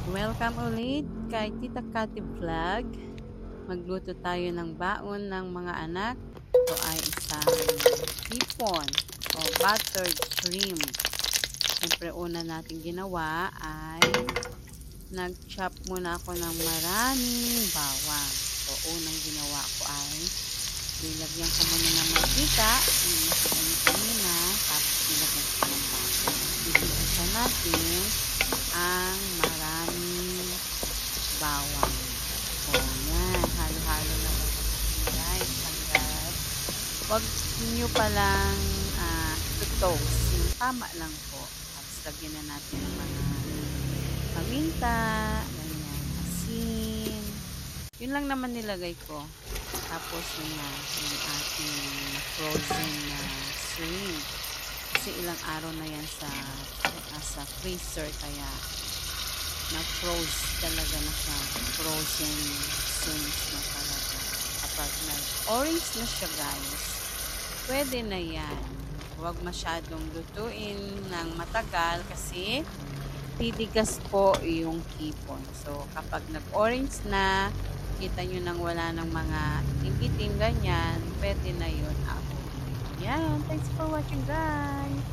Welcome ulit kay Tita Cathy Vlog. Magluto tayo ng baon ng mga anak. Ito ay isang hipon o buttered shrimp. Siyempre una natin ginawa ay nag-chop muna ako ng maraming bawang. So unang ginawa ko ay nilagyan ko muna ng mantika. Nilagyan ko kanina. Tapos nilagyan ko ng bawang. Igisa natin ang maraming bawang. O, yan. Halo-halo na lang natin, guys. Hanggat wag nyo palang to-toast. Yung tama lang po. Tapos lagyan na natin ng mga paminta, ganyan, asin. Yun lang naman nilagay ko. Tapos yun na, yung ating frozen na shrimp. Kasi ilang araw na yan sa freezer, kaya na-froze talaga na siya. Frozen shrimps na talaga. Kapag nag-orange na siya, guys, pwede na yan. Huwag masyadong lutuin ng matagal kasi titigas po yung hipon. So, kapag nag-orange na, kita nyo nang wala ng mga itim-itim ganyan, pwede na yun. Yan. Thanks for watching, guys.